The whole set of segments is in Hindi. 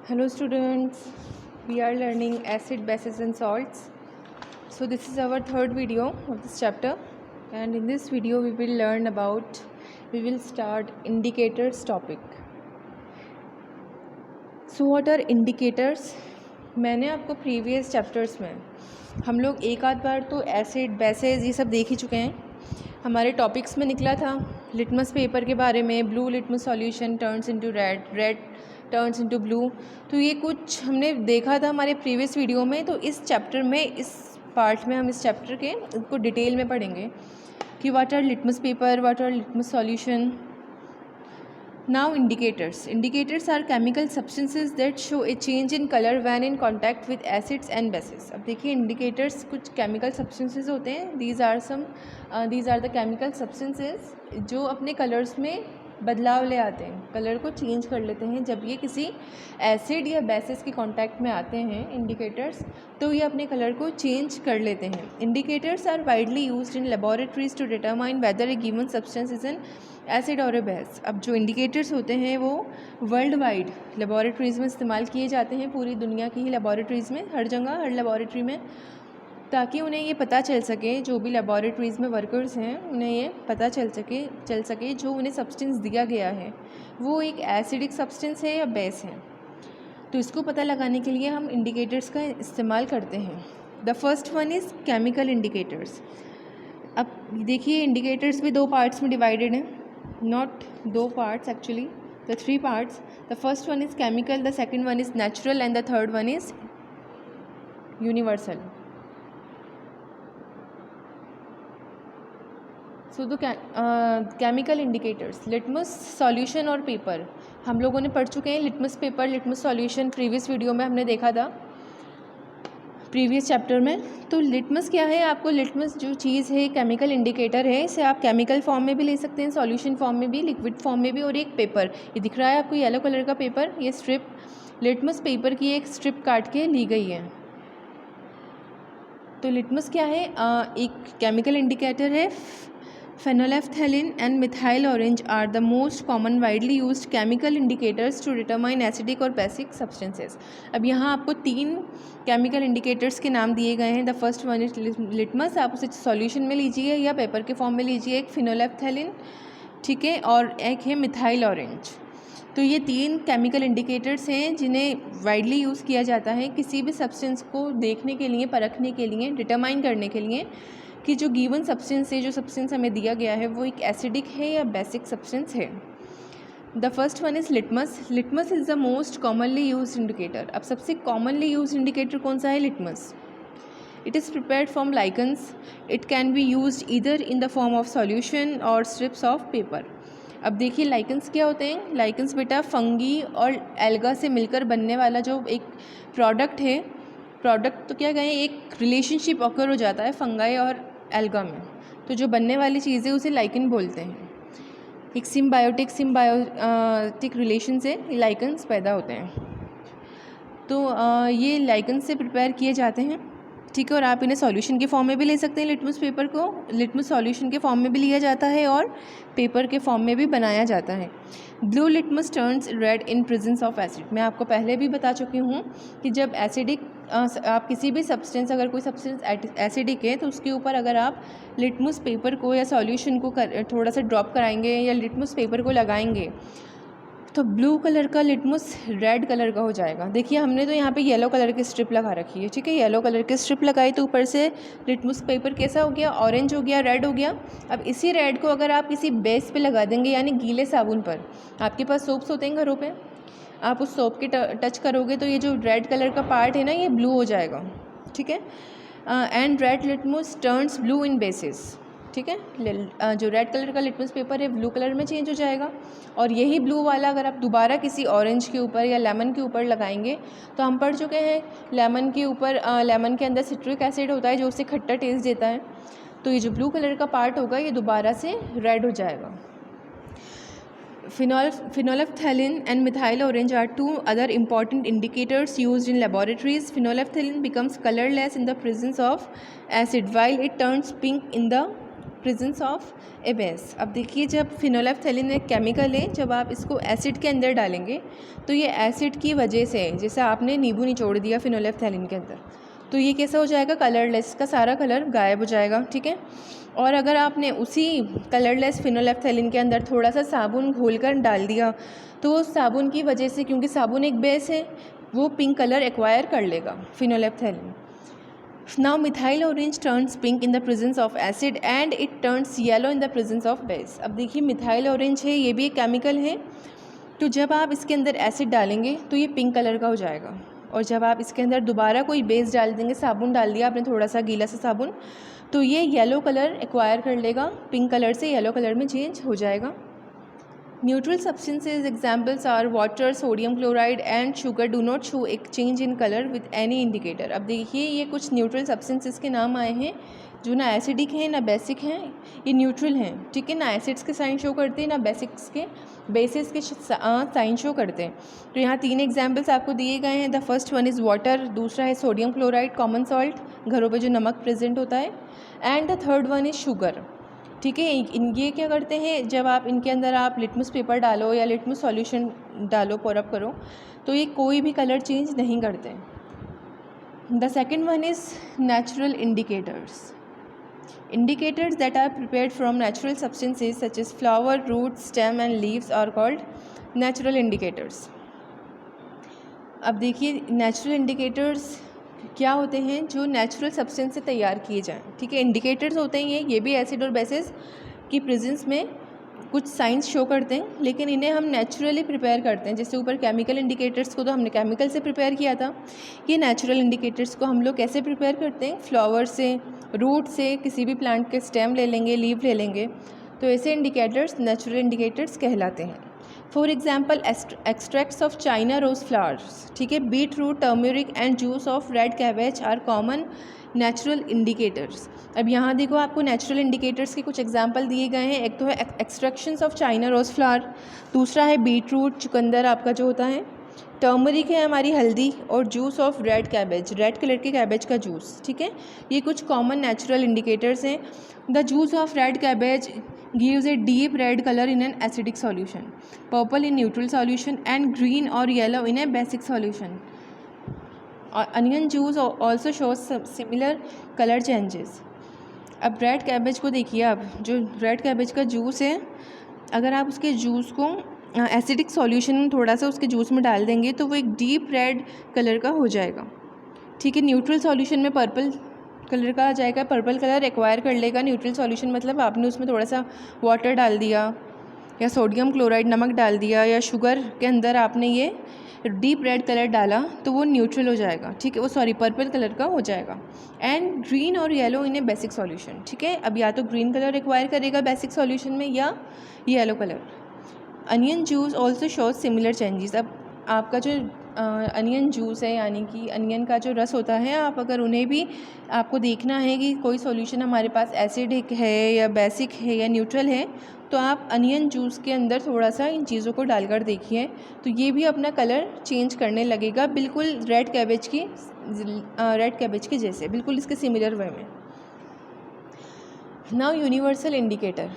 Hello students, we are learning acid, bases and salts. So this is our third video of this chapter, and in this video we will start indicators topic. So what are indicators? मैंने आपको प्रीवियस चैप्टर्स में हम लोग एक आध बार तो एसिड बेसेस ये सब देख ही चुके हैं. हमारे टॉपिक्स में निकला था लिटमस पेपर के बारे में. Blue litmus solution turns into red, red turns into blue. तो ये कुछ हमने देखा था हमारे प्रीवियस वीडियो में. तो इस चैप्टर में, इस पार्ट में हम इस चैप्टर के इसको डिटेल में पढ़ेंगे कि what are litmus paper, what are litmus solution. Now indicators. Indicators are chemical substances that show a change in color when in contact with acids and bases. अब देखिए indicators कुछ chemical substances होते हैं. These are the chemical substances जो अपने colors में बदलाव ले आते हैं, कलर को चेंज कर लेते हैं जब ये किसी एसिड या बेसिस के कांटेक्ट में आते हैं. इंडिकेटर्स तो ये अपने कलर को चेंज कर लेते हैं. Indicators are widely used in laboratories to determine whether a given substance is an acid और ए बेस. अब जो इंडिकेटर्स होते हैं वो वर्ल्ड वाइड लेबोरेटरीज़ में इस्तेमाल किए जाते हैं, पूरी दुनिया की ही लेबोरेटरीज़ में, हर जगह हर लेबोरेटरी में, ताकि उन्हें ये पता चल सके, जो भी लेबोरेटरीज़ में वर्कर्स हैं उन्हें ये पता चल सके जो उन्हें सब्सटेंस दिया गया है वो एक एसिडिक सब्सटेंस है या बेस है. तो इसको पता लगाने के लिए हम इंडिकेटर्स का इस्तेमाल करते हैं. The first one is chemical indicators. अब देखिए इंडिकेटर्स भी दो पार्ट्स में डिवाइडेड हैं, नॉट दो parts actually, the three parts. The first one is chemical, the second one is natural and the third one is universal. So the chemical indicators, litmus solution और पेपर हम लोगों ने पढ़ चुके हैं. Litmus paper, litmus solution previous video में हमने देखा था, प्रीवियस चैप्टर में. तो लिटमस क्या है? आपको लिटमस जो चीज़ है केमिकल इंडिकेटर है, इसे आप केमिकल फॉर्म में भी ले सकते हैं, सॉल्यूशन फॉर्म में भी, लिक्विड फॉर्म में भी. और एक पेपर, ये दिख रहा है आपको येलो कलर का पेपर, ये स्ट्रिप लिटमस पेपर की एक स्ट्रिप काट के ली गई है. तो लिटमस क्या है? एक केमिकल इंडिकेटर है. Phenolphthalein and methyl orange are the most common widely used chemical indicators to determine acidic और basic substances. अब यहाँ आपको तीन केमिकल इंडिकेटर्स के नाम दिए गए हैं. The first one is litmus, आप उसे सॉल्यूशन में लीजिए या पेपर के फॉर्म में लीजिए. एक फिनोलेफ्थैलिन, ठीक है, और एक है मिथाइल ऑरेंज. तो ये तीन केमिकल इंडिकेटर्स हैं जिन्हें वाइडली यूज़ किया जाता है किसी भी सब्सटेंस को देखने के लिए, परखने के लिए, डिटरमाइन करने के लिए कि जो गिवन सब्सटेंस है, जो सब्सटेंस हमें दिया गया है वो एक एसिडिक है या बेसिक सब्सटेंस है. The first one is litmus. Litmus is the most commonly use indicator. अब सबसे कॉमनली यूज इंडिकेटर कौन सा है? Litmus. It is prepared from lichens. It can be use either in the form of solution और स्ट्रिप्स ऑफ पेपर. अब देखिए लाइकन्स क्या होते हैं? लाइकन्स बेटा फंगी और एल्गा से मिलकर बनने वाला जो एक प्रोडक्ट है. प्रोडक्ट तो क्या कहें, एक रिलेशनशिप ऑकर हो जाता है फंगाई और एल्गा में. तो जो बनने वाली चीज़ है उसे लाइकन बोलते हैं. एक सिम्बायोटिक रिलेशन से लाइकन्स पैदा होते हैं. तो ये लाइकन से प्रिपेयर किए जाते हैं, ठीक है. और आप इन्हें सॉल्यूशन के फॉर्म में भी ले सकते हैं. लिटमस पेपर को लिटमस सॉल्यूशन के फॉर्म में भी लिया जाता है और पेपर के फॉर्म में भी बनाया जाता है. Blue litmus turns red in presence of acid. मैं आपको पहले भी बता चुकी हूँ कि जब एसिडिक आप किसी भी सब्सटेंस, अगर कोई सब्सटेंस एसिडिक है तो उसके ऊपर अगर आप लिटमस पेपर को या सॉल्यूशन को थोड़ा सा ड्रॉप कराएंगे या लिटमस पेपर को लगाएंगे तो ब्लू कलर का लिटमस रेड कलर का हो जाएगा. देखिए हमने तो यहाँ पे येलो कलर की स्ट्रिप लगा रखी है, ठीक है. येलो कलर की स्ट्रिप लगाई तो ऊपर से लिटमस पेपर कैसा हो गया? ऑरेंज हो गया, रेड हो गया. अब इसी रेड को अगर आप किसी बेस पे लगा देंगे, यानी गीले साबुन पर, आपके पास सोप्स होते हैं घरों पे, आप उस सोप के टच करोगे तो ये जो रेड कलर का पार्ट है ना, ये ब्लू हो जाएगा, ठीक है. And red litmus turns blue in basis, ठीक है. जो रेड कलर का लिटमस पेपर है ब्लू कलर में चेंज हो जाएगा. और यही ब्लू वाला अगर आप दोबारा किसी ऑरेंज के ऊपर या लेमन के ऊपर लगाएंगे तो हम पढ़ चुके हैं लेमन के ऊपर, लेमन के अंदर सिट्रिक एसिड होता है जो उसे खट्टा टेस्ट देता है. तो ये जो ब्लू कलर का पार्ट होगा ये दोबारा से रेड हो जाएगा. Phenolphthalein and methyl orange are two other important indicators used in laboratories. Phenolphthalein becomes colorless in the presence of acid while it turns pink in the presence of A base. अब देखिए, जब फिनोलेफ्थेलिन एक केमिकल है, जब आप इसको एसिड के अंदर डालेंगे तो ये एसिड की वजह से, जैसे आपने नींबू निचोड़ दिया फिनोलेफ्थेलिन के अंदर, तो ये कैसा हो जाएगा, कलरलेस, का सारा कलर गायब हो जाएगा, ठीक है। और अगर आपने उसी कलरलेस फिनोलेफ्थेलिन के अंदर थोड़ा सा साबुन घोलकर डाल दिया, तो उस साबुन की वजह से, क्योंकि साबुन एक बेस है, वो पिंक कलर एक्वायर कर लेगा, फिनोलेफ्थेलिन। Now methyl orange turns pink in the presence of acid and it turns yellow in the presence of base। अब देखिए, मिथाइल ऑरेंज है, ये भी एक केमिकल है, तो जब आप इसके अंदर एसिड डालेंगे तो ये पिंक कलर का हो जाएगा, और जब आप इसके अंदर दोबारा कोई बेस डाल देंगे, साबुन डाल दिया आपने थोड़ा सा गीला सा साबुन, तो ये येलो कलर एक्वायर कर लेगा, पिंक कलर से येलो कलर में चेंज हो जाएगा। Neutral substances examples are water, sodium chloride and sugar do not show a change in colour with any indicator. अब देखिए, ये कुछ न्यूट्रल सब्सटेंसेस के नाम आए हैं जो ना एसिडिक हैं ना बेसिक हैं, ये न्यूट्रल हैं, ठीक है। ना एसिड्स के साइन शो करते हैं, ना बेसिस के साइन शो करते हैं। तो यहाँ 3 एग्जाम्पल्स आपको दिए गए हैं। The first one is water, दूसरा है सोडियम क्लोराइड, कॉमन सॉल्ट, घरों पर जो नमक प्रेजेंट होता है, and the third one is sugar, ठीक है। ये क्या करते हैं, जब आप इनके अंदर आप लिटमस पेपर डालो या लिटमस सॉल्यूशन डालो, pour up करो, तो ये कोई भी कलर चेंज नहीं करते। The second one is natural indicators. Indicators that are prepared from natural substances such as flower, roots, stem and leaves are called natural indicators। अब देखिए, नेचुरल इंडिकेटर्स क्या होते हैं, जो नेचुरल सब्सटेंस से तैयार किए जाएं, ठीक है। इंडिकेटर्स होते हैं ये भी एसिड और बेसिस की प्रेजेंस में कुछ साइंस शो करते हैं, लेकिन इन्हें हम नेचुरली प्रिपेयर करते हैं। जैसे ऊपर केमिकल इंडिकेटर्स को तो हमने केमिकल से प्रिपेयर किया था, ये नेचुरल इंडिकेटर्स को हम लोग कैसे प्रिपेयर करते हैं, फ्लावर से, रूट से, किसी भी प्लांट के स्टेम ले लेंगे, लीव ले लेंगे, तो ऐसे इंडिकेटर्स नेचुरल इंडिकेटर्स कहलाते हैं। For example, extracts of China rose flowers, ठीक है, beet root, turmeric and juice of red cabbage are common natural indicators. अब यहाँ देखो, आपको नेचुरल इंडिकेटर्स के कुछ एग्जाम्पल दिए गए हैं। एक तो है extractions of China rose flower, दूसरा है बीट रूट, चुकंदर आपका जो होता है, टर्मरिक है हमारी हल्दी, और juice of red cabbage, red colour के कैबेज का जूस, ठीक है। ये कुछ कॉमन नेचुरल इंडिकेटर्स हैं। The juice of red cabbage gives a deep red color in an acidic solution, purple in neutral solution and green or yellow in a basic solution। Onion juice also shows similar color changes। अब रेड कैबेज को देखिए, आप जो रेड कैबेज का जूस है, अगर आप उसके जूस को एसिडिक सॉल्यूशन में थोड़ा सा उसके जूस में डाल देंगे तो वो एक डीप रेड कलर का हो जाएगा, ठीक है। न्यूट्रल सॉल्यूशन में पर्पल कलर का आ जाएगा, पर्पल कलर एक्वायर कर लेगा। न्यूट्रल सॉल्यूशन मतलब आपने उसमें थोड़ा सा वाटर डाल दिया, या सोडियम क्लोराइड नमक डाल दिया, या शुगर के अंदर आपने ये डीप रेड कलर डाला, तो वो न्यूट्रल हो जाएगा, ठीक है, वो पर्पल कलर का हो जाएगा। एंड ग्रीन और yellow in A basic solution, ठीक है। अब या तो ग्रीन कलर एक्वायर करेगा बेसिक सॉल्यूशन में, या yellow colour. Onion juice also shows similar changes. अब आपका जो अनियन जूस है, यानी कि अनियन का जो रस होता है, आप अगर उन्हें भी आपको देखना है कि कोई सॉल्यूशन हमारे पास एसिडिक है या बेसिक है या न्यूट्रल है, तो आप अनियन जूस के अंदर थोड़ा सा इन चीज़ों को डालकर देखिए, तो ये भी अपना कलर चेंज करने लगेगा, बिल्कुल रेड कैबेज के जैसे, बिल्कुल इसके सिमिलर वे में। Now universal indicator.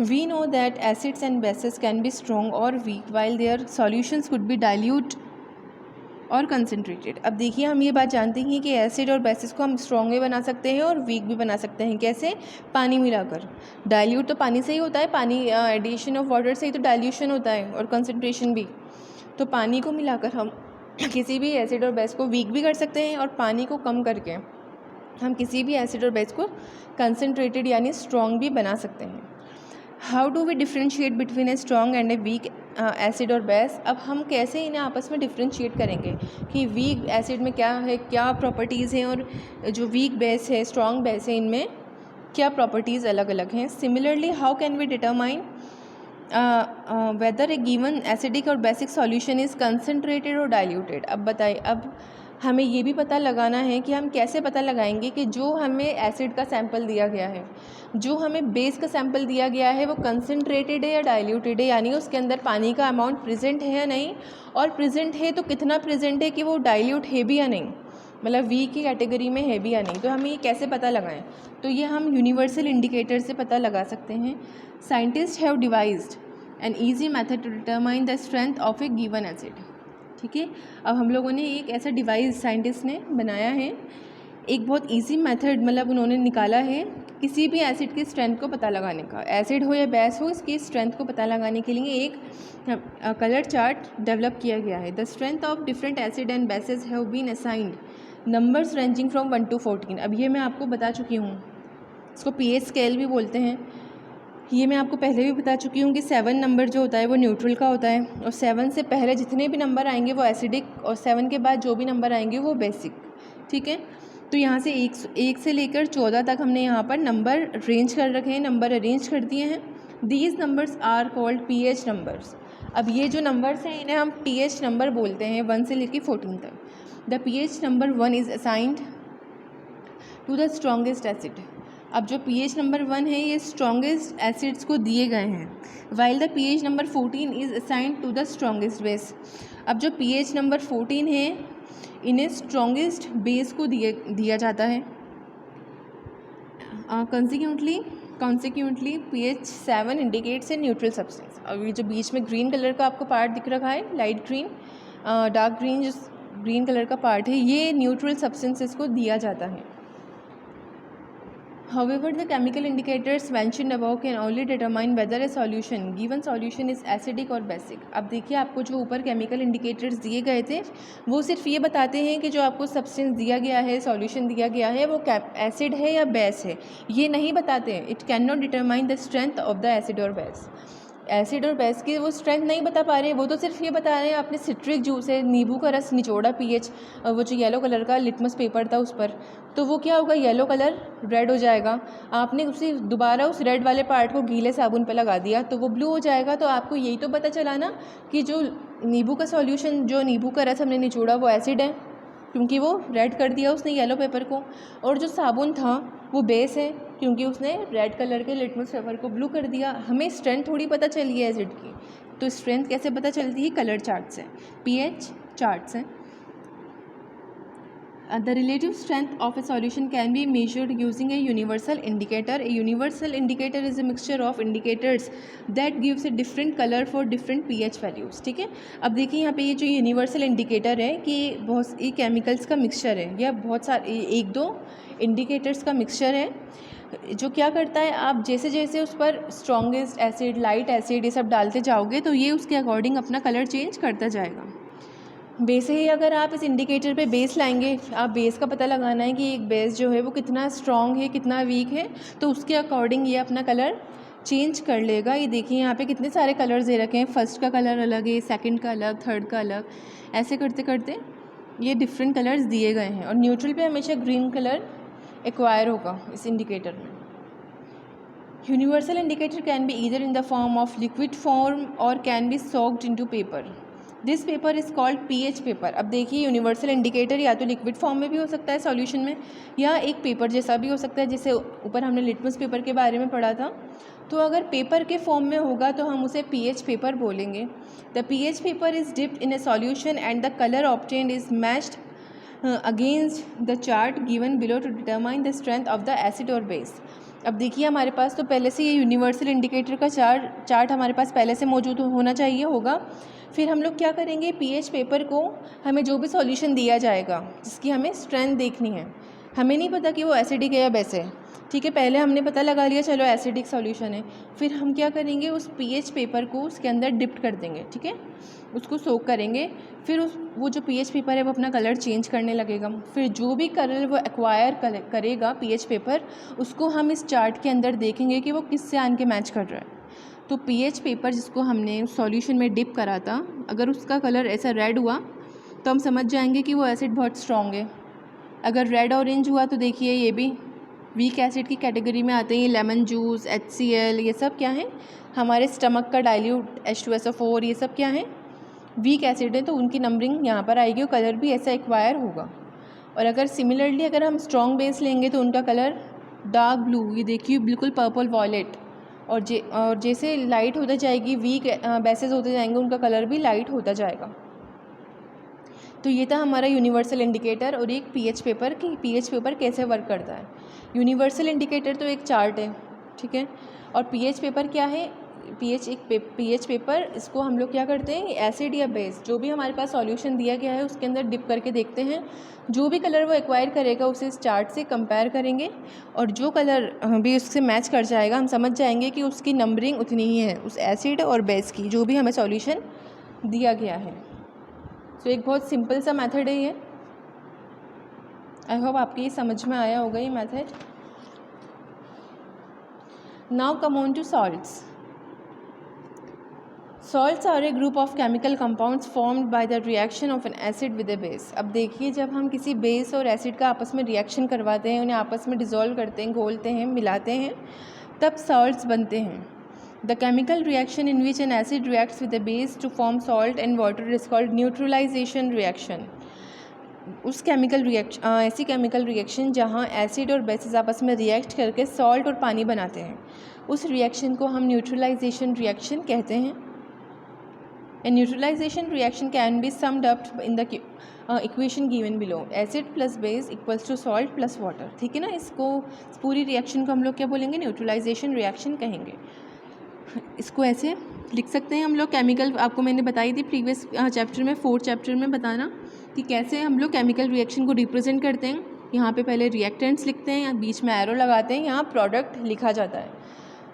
We know that acids and bases can be strong or weak while their solutions could be dilute और concentrated। अब देखिए, हम ये बात जानते हैं कि एसिड और बेसिस को हम स्ट्रॉन्ग भी बना सकते हैं और वीक भी बना सकते हैं। कैसे? पानी मिलाकर। डाइल्यूट तो पानी से ही होता है, पानी एडिशन ऑफ वाटर से ही तो डाइल्यूशन होता है, और कंसनट्रेशन भी। तो पानी को मिलाकर हम किसी भी एसिड और बेस को वीक भी कर सकते हैं, और पानी को कम करके हम किसी भी एसिड और बेस को कंसनट्रेटेड यानी स्ट्रॉन्ग भी बना सकते हैं। How do we differentiate between a strong and a weak acid और बेस? अब हम कैसे इन्हें आपस में डिफ्रेंशिएट करेंगे कि वीक एसिड में क्या है, क्या प्रॉपर्टीज़ हैं, और जो वीक बेस है, स्ट्रॉन्ग बेस है, इनमें क्या प्रॉपर्टीज़ अलग अलग हैं। Similarly, how can we determine whether a given acidic और बेसिक सॉल्यूशन इज़ कंसनट्रेटेड और डाइल्यूटेड? अब बताइए, अब हमें ये भी पता लगाना है कि हम कैसे पता लगाएंगे कि जो हमें एसिड का सैंपल दिया गया है, जो हमें बेस का सैंपल दिया गया है, वो कंसनट्रेटेड है या डाइल्यूटेड है, यानी उसके अंदर पानी का अमाउंट प्रेजेंट है या नहीं, और प्रेजेंट है तो कितना प्रेजेंट है कि वो डाइल्यूट है भी या नहीं। मतलब वीक की कैटेगरी में है भी या नहीं। तो हमें ये कैसे पता लगाएं? तो ये हम यूनिवर्सल इंडिकेटर से पता लगा सकते हैं। Scientist have devised an easy method to determine the strength of a given acid. ठीक है, अब हम लोगों ने एक ऐसा डिवाइस साइंटिस्ट ने बनाया है, एक बहुत इजी मेथड मतलब उन्होंने निकाला है किसी भी एसिड की स्ट्रेंथ को पता लगाने का। एसिड हो या बेस हो, इसकी स्ट्रेंथ को पता लगाने के लिए एक कलर चार्ट डेवलप किया गया है। The strength of different acid and bases have been assigned numbers ranging from 1 to 14। अब ये मैं आपको बता चुकी हूँ, इसको pH स्केल भी बोलते हैं। ये मैं आपको पहले भी बता चुकी हूँ कि 7 नंबर जो होता है वो न्यूट्रल का होता है, और 7 से पहले जितने भी नंबर आएंगे वो एसिडिक, और 7 के बाद जो भी नंबर आएंगे वो बेसिक। ठीक है, तो यहाँ से 1 से लेकर 14 तक हमने यहाँ पर नंबर रेंज कर रखे हैं, नंबर अरेंज कर दिए हैं। These numbers are called pH numbers. अब ये जो नंबर्स हैं इन्हें हम pH नंबर बोलते हैं, 1 से लेकर 14 तक। The pH number 1 is assigned to the strongest acid. अब जो pH नंबर 1 है ये स्ट्रॉन्गेस्ट एसिड्स को दिए गए हैं, while the pH number 14 is assigned to the strongest base. अब जो pH नंबर 14 है इन्हें स्ट्रॉन्गेस्ट बेस को दिया जाता है। Consequently pH 7 indicates a neutral substance. अब ये जो बीच में ग्रीन कलर का आपको पार्ट दिख रखा है, लाइट ग्रीन, डार्क ग्रीन, जो ग्रीन कलर का पार्ट है, ये न्यूट्रल सब्सटेंसेस को दिया जाता है। However, the chemical indicators mentioned above can only determine whether a given solution is acidic or basic। अब देखिए, आपको जो ऊपर केमिकल इंडिकेटर्स दिए गए थे वो सिर्फ ये बताते हैं कि जो आपको सब्सटेंस दिया गया है, सॉल्यूशन दिया गया है, वो एसिड है या बेस है, ये नहीं बताते हैं। It can not determine the strength of the acid और बेस। एसिड और बेस की वो स्ट्रेंथ नहीं बता पा रहे, वो तो सिर्फ ये बता रहे हैं आपने सिट्रिक जूस है, नींबू का रस निचोड़ा pH, वो जो येलो कलर का लिटमस पेपर था उस पर, तो वो क्या होगा, येलो कलर रेड हो जाएगा। आपने उसी दोबारा उस रेड वाले पार्ट को गीले साबुन पर लगा दिया तो वो ब्लू हो जाएगा। तो आपको यही तो पता चला ना कि जो नींबू का सॉल्यूशन, जो नींबू का रस हमने निचोड़ा वो एसिड है, क्योंकि वो रेड कर दिया उसने येलो पेपर को, और जो साबुन था वो बेस है, क्योंकि उसने रेड कलर के लिटमस पेपर को ब्लू कर दिया। हमें स्ट्रेंथ थोड़ी पता चली है एसिड की, तो स्ट्रेंथ कैसे पता चलती है? कलर चार्ट से, pH चार्ट से। The relative strength of a solution can be measured using a universal indicator. A universal indicator is a mixture of indicators that gives a different color for different pH values। ठीक है, अब देखिए यहाँ पे ये जो यूनिवर्सल इंडिकेटर है कि बहुत ये केमिकल्स का मिक्सचर है, या बहुत सारे 1-2 इंडिकेटर्स का मिक्सचर है, जो क्या करता है, आप जैसे जैसे उस पर स्ट्रॉन्गेस्ट एसिड, लाइट एसिड, ये सब डालते जाओगे तो ये उसके अकॉर्डिंग अपना कलर चेंज करता जाएगा। बेस ही अगर आप इस इंडिकेटर पे बेस लाएंगे, आप बेस का पता लगाना है कि एक बेस जो है वो कितना स्ट्रॉन्ग है, कितना वीक है, तो उसके अकॉर्डिंग ये अपना कलर चेंज कर लेगा। ये देखिए यहाँ पे कितने सारे कलर्स दे रखे हैं, फर्स्ट का कलर अलग है, सेकंड का अलग, थर्ड का अलग, ऐसे करते करते ये डिफरेंट कलर्स दिए गए हैं। और न्यूट्रल पे हमेशा ग्रीन कलर एक्वायर होगा इस इंडिकेटर में। Universal indicator can be either in the form of liquid form और can be soaked into paper. This paper is called pH paper. अब देखिए, यूनिवर्सल इंडिकेटर या तो लिक्विड फॉर्म में भी हो सकता है सॉल्यूशन में, या एक पेपर जैसा भी हो सकता है, जैसे ऊपर हमने लिटमस पेपर के बारे में पढ़ा था। तो अगर पेपर के फॉर्म में होगा तो हम उसे pH पेपर बोलेंगे। The pH paper is dipped in a solution and the colour obtained is matched against the chart given below to determine the strength of the acid और बेस। अब देखिए, हमारे पास तो पहले से ये यूनिवर्सल इंडिकेटर का चार्ट हमारे पास पहले से मौजूद होना चाहिए होगा। फिर हम लोग क्या करेंगे, pH पेपर को हमें जो भी सॉल्यूशन दिया जाएगा जिसकी हमें स्ट्रेंथ देखनी है, हमें नहीं पता कि वो एसिडिक है या बेस है, ठीक है, पहले हमने पता लगा लिया चलो एसिडिक सॉल्यूशन है, फिर हम क्या करेंगे, उस pH पेपर को उसके अंदर डिप्ट कर देंगे, ठीक है, उसको सोक करेंगे। फिर वो जो pH पेपर है वो अपना कलर चेंज करने लगेगा। फिर जो भी कलर वो एक्वायर करेगा pH पेपर, उसको हम इस चार्ट के अंदर देखेंगे कि वो किससे आन के मैच कर रहा है। तो pH पेपर जिसको हमने सॉल्यूशन में डिप करा था, अगर उसका कलर ऐसा रेड हुआ तो हम समझ जाएंगे कि वो एसिड बहुत स्ट्रॉन्ग है। अगर रेड ऑरेंज हुआ तो देखिए ये भी वीक एसिड की कैटेगरी में आते हैं। ये लेमन जूस, HCl, ये सब क्या है, हमारे स्टमक का डाइल्यूट H2SO4, ये सब क्या है, वीक एसिड है, तो उनकी नंबरिंग यहाँ पर आएगी और कलर भी ऐसा एक्वायर होगा। और अगर सिमिलरली अगर हम स्ट्रॉन्ग बेस लेंगे तो उनका कलर डार्क ब्लू, ये देखिए बिल्कुल पर्पल वॉयलेट, और जैसे लाइट होता जाएगी, वीक बेसेस होते जाएंगे, उनका कलर भी लाइट होता जाएगा। तो ये था हमारा यूनिवर्सल इंडिकेटर और एक पीएच पेपर कि पीएच पेपर कैसे वर्क करता है। यूनिवर्सल इंडिकेटर तो एक चार्ट है, ठीक है, और पीएच पेपर क्या है, पीएच पेपर इसको हम लोग क्या करते हैं, एसिड या बेस जो भी हमारे पास सॉल्यूशन दिया गया है उसके अंदर डिप करके देखते हैं, जो भी कलर वो एक्वायर करेगा उसे इस चार्ट से कंपेयर करेंगे और जो कलर भी उससे मैच कर जाएगा हम समझ जाएंगे कि उसकी नंबरिंग उतनी ही है उस एसिड और बेस की जो भी हमें सॉल्यूशन दिया गया है। तो एक बहुत सिंपल सा मेथड है ये। आई होप आपके ये समझ में आया होगा ये method. Now come on to salts. Salts are a group of chemical compounds formed by the reaction of an acid with a base। अब देखिए जब हम किसी बेस और एसिड का आपस में रिएक्शन करवाते हैं, उन्हें आपस में डिज़ोल्व करते हैं, घोलते हैं, मिलाते हैं, तब सॉल्ट्स बनते हैं। The chemical reaction in which an acid reacts with a base to form salt and water is called neutralisation reaction. उस ऐसी केमिकल रिएक्शन जहाँ एसिड और बेसिस आपस में रिएक्ट करके सॉल्ट और पानी बनाते हैं, उस रिएक्शन को हम न्यूट्रलाइजेशन रिएक्शन कहते हैं। A neutralization reaction can be summed up in the equation given below, acid plus base equals to salt plus water। ठीक है ना, इसको पूरी रिएक्शन को हम लोग क्या बोलेंगे, न्यूट्रलाइजेशन रिएक्शन कहेंगे। इसको ऐसे लिख सकते हैं हम लोग। केमिकल आपको मैंने बताई थी प्रीवियस चैप्टर में, 4th चैप्टर में बताना कि कैसे हम लोग केमिकल रिएक्शन को रिप्रेजेंट करते हैं। यहाँ पे पहले रिएक्टेंट्स लिखते हैं, बीच में एरो लगाते हैं, यहाँ प्रोडक्ट लिखा जाता है।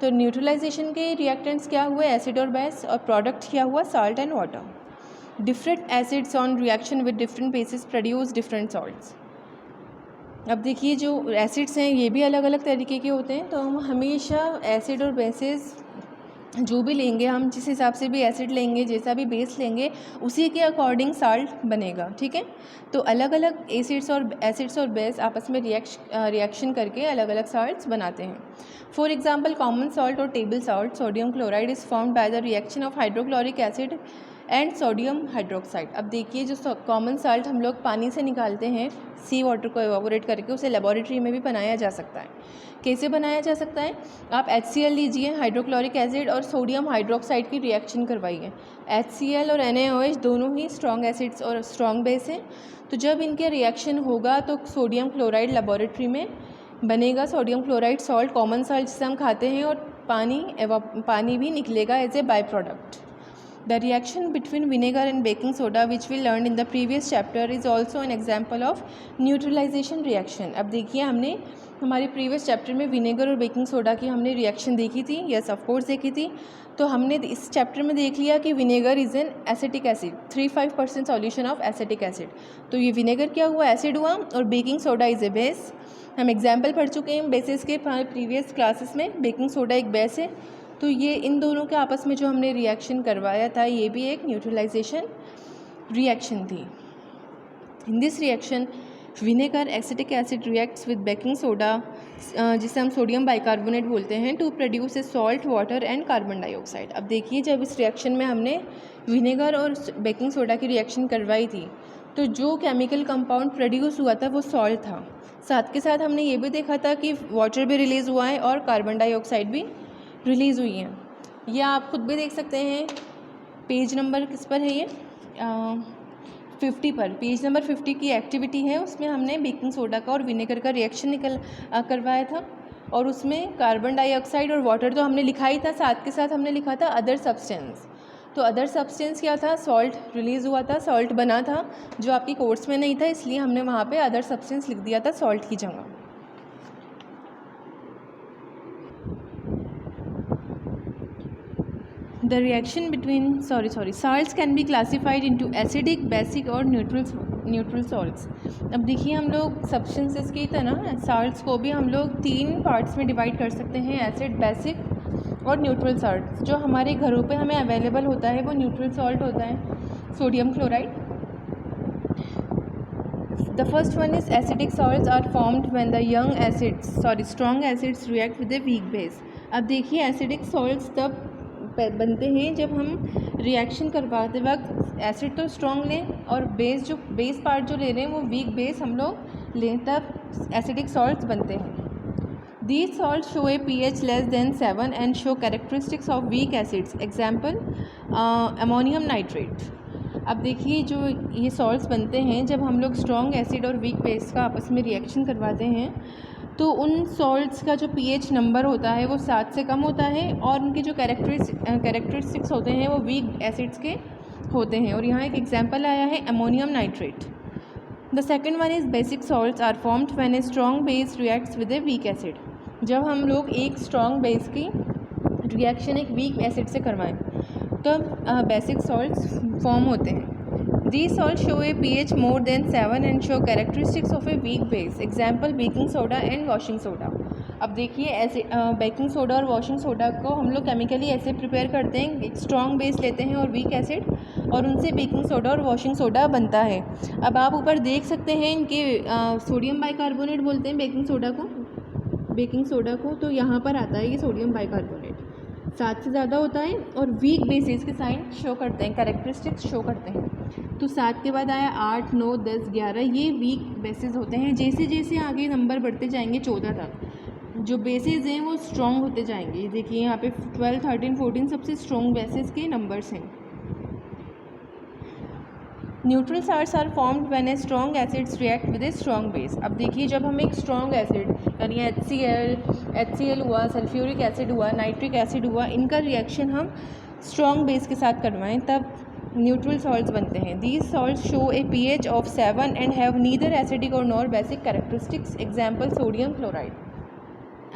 तो न्यूट्रलाइजेशन के रिएक्टेंट्स क्या हुए, एसिड और बेस, और प्रोडक्ट क्या हुआ, salt and water. Different acids on reaction with different basis produce different salts. अब देखिए जो एसिड्स हैं ये भी अलग अलग तरीके के होते हैं, तो हम हमेशा एसिड और बेसिस जो भी लेंगे, हम जिस हिसाब से भी एसिड लेंगे, जैसा भी बेस लेंगे, उसी के अकॉर्डिंग सॉल्ट बनेगा, ठीक है। तो अलग अलग एसिड्स और बेस आपस में रिएक्शन करके अलग अलग सॉल्ट्स बनाते हैं। फॉर एग्जांपल कॉमन सॉल्ट और table salt sodium chloride is formed by the reaction of hydrochloric acid and sodium hydroxide. अब देखिए जो कॉमन सॉल्ट हम लोग पानी से निकालते हैं, सी वाटर को एवापोरेट करके, उसे लेबोरेटरी में भी बनाया जा सकता है। कैसे बनाया जा सकता है, आप HCl लीजिए, हाइड्रोक्लोरिक एसिड और सोडियम हाइड्रोक्साइड की रिएक्शन करवाइए। HCl और NaOH दोनों ही स्ट्रॉन्ग एसिड्स और स्ट्रॉन्ग बेस हैं, तो जब इनके रिएक्शन होगा तो सोडियम क्लोराइड लेबोरेटरी में बनेगा, sodium chloride salt, common salt जिसे हम खाते हैं, और पानी भी निकलेगा as a by product. The reaction between vinegar and baking soda which we learned in the previous chapter is also an example of neutralization reaction। अब देखिए हमने हमारे प्रीवियस चैप्टर में विनेगर और बेकिंग सोडा की हमने रिएक्शन देखी थी, यस ऑफ कोर्स देखी थी। तो हमने इस चैप्टर में देख लिया कि vinegar is an acetic acid, 3-5% solution of acetic acid. तो ये विनेगर क्या हुआ, एसिड हुआ, और baking soda is a base. हम एग्जाम्पल पढ़ चुके हैं बेसिस के प्रीवियस क्लासेस में, बेकिंग सोडा एक बेस है। तो ये इन दोनों के आपस में जो हमने रिएक्शन करवाया था ये भी एक न्यूट्रलाइजेशन रिएक्शन थी। In this reaction vinegar acetic acid reacts with baking soda, जिसे हम सोडियम बाइकार्बोनेट बोलते हैं, to produce a salt, water and carbon dioxide. अब देखिए जब इस रिएक्शन में हमने विनेगर और बेकिंग सोडा की रिएक्शन करवाई थी तो जो केमिकल कंपाउंड प्रोड्यूस हुआ था वो सॉल्ट था। साथ के साथ हमने ये भी देखा था कि वाटर भी रिलीज़ हुआ है और कार्बन डाइऑक्साइड भी रिलीज़ हुई हैं। ये आप खुद भी देख सकते हैं। पेज नंबर किस पर है ये, 50 पर, पेज नंबर 50 की एक्टिविटी है, उसमें हमने बेकिंग सोडा का और विनेगर का रिएक्शन करवाया था, और उसमें कार्बन डाइऑक्साइड और वाटर तो हमने लिखा ही था, साथ के साथ हमने लिखा था अदर सब्सटेंस। तो अदर सब्सटेंस क्या था, सॉल्ट रिलीज़ हुआ था, सॉल्ट बना था जो आपकी कोर्स में नहीं था, इसलिए हमने वहाँ पे अदर सब्सटेंस लिख दिया था सॉल्ट की जगह। The reaction between salts can be classified into acidic, basic और neutral salts। अब देखिए हम लोग सब्सटेंसेस की तरह साल्ट्स को भी हम लोग 3 पार्ट्स में डिवाइड कर सकते हैं, एसिड, बेसिक और न्यूट्रल साल्ट। जो हमारे घरों पे हमें अवेलेबल होता है वो न्यूट्रल सॉल्ट होता है, sodium chloride. The first one is acidic salts are formed when the strong acids react with a weak base। अब देखिए एसिडिक सॉल्ट्स तब बनते हैं जब हम रिएक्शन करवाते वक्त एसिड तो स्ट्रॉन्ग लें और बेस पार्ट जो ले रहे हैं वो वीक बेस हम लोग लें, तब एसिडिक सॉल्ट्स बनते हैं। These salts show a pH less than 7 and show characteristics of weak acids। Example, ammonium nitrate। अब देखिए जो ये सॉल्ट्स बनते हैं जब हम लोग स्ट्रॉन्ग एसिड और वीक बेस का आपस में रिएक्शन करवाते हैं तो उन सॉल्ट्स का जो pH नंबर होता है वो 7 से कम होता है और उनके जो कैरेक्टरिस्टिक्स होते हैं वो वीक एसिड्स के होते हैं। और यहाँ एक एग्जांपल आया है ammonium nitrate. The second one is basic salts are formed when a strong base reacts with a weak acid. जब हम लोग एक स्ट्रॉन्ग बेस की रिएक्शन एक वीक एसिड से करवाएं तब बेसिक सॉल्ट्स फॉर्म होते हैं। These salts show a pH more than 7 and show characteristics of a weak base. Example baking soda and washing soda. अब देखिए ऐसे बेकिंग सोडा और वॉशिंग सोडा को हम लोग केमिकली ऐसे प्रिपेयर करते हैं, एक स्ट्रॉन्ग बेस लेते हैं और वीक एसिड और उनसे बेकिंग सोडा और वॉशिंग सोडा बनता है। अब आप ऊपर देख सकते हैं इनके सोडियम बाइकार्बोनेट बोलते हैं बेकिंग सोडा को, तो यहाँ पर आता है ये सोडियम बाइकार्बोनेट 7 से ज़्यादा होता है और वीक बेसिस के साइन शो करते हैं, कैरेक्टरिस्टिक्स शो करते हैं। तो 7 के बाद आया 8, 9, 10, 11, ये वीक बेसिस होते हैं। जैसे जैसे आगे नंबर बढ़ते जाएंगे 14 तक जो बेसिस हैं वो स्ट्रॉन्ग होते जाएंगे। देखिए यहाँ पे 12, 13, 14 सबसे स्ट्रॉन्ग बेसिस के नंबर्स हैं। Neutral salts are formed when a strong acids react with a strong base. अब देखिए जब हम एक स्ट्रॉन्ग एसिड यानी HCl हुआ, सल्फ्यूरिक एसिड हुआ, नाइट्रिक एसिड हुआ, इनका रिएक्शन हम स्ट्रॉन्ग बेस के साथ करवाएं तब न्यूट्रल सॉल्ट्स बनते हैं। These salts show a pH of 7 and have neither acidic और nor basic characteristics. Example sodium chloride.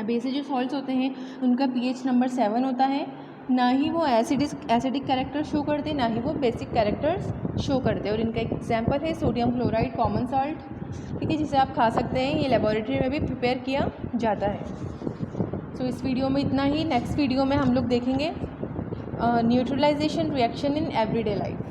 अब ऐसे जो सॉल्ट्स होते हैं उनका pH नंबर 7 होता है, ना ही वो एसिडिक कैरेक्टर शो करते, ना ही वो बेसिक कैरेक्टर्स शो करते। और इनका एग्जांपल है सोडियम क्लोराइड, कॉमन सॉल्ट, ठीक है, जिसे आप खा सकते हैं। ये लेबोरेटरी में भी प्रिपेयर किया जाता है। सो इस वीडियो में इतना ही। नेक्स्ट वीडियो में हम लोग देखेंगे neutralisation reaction in everyday life.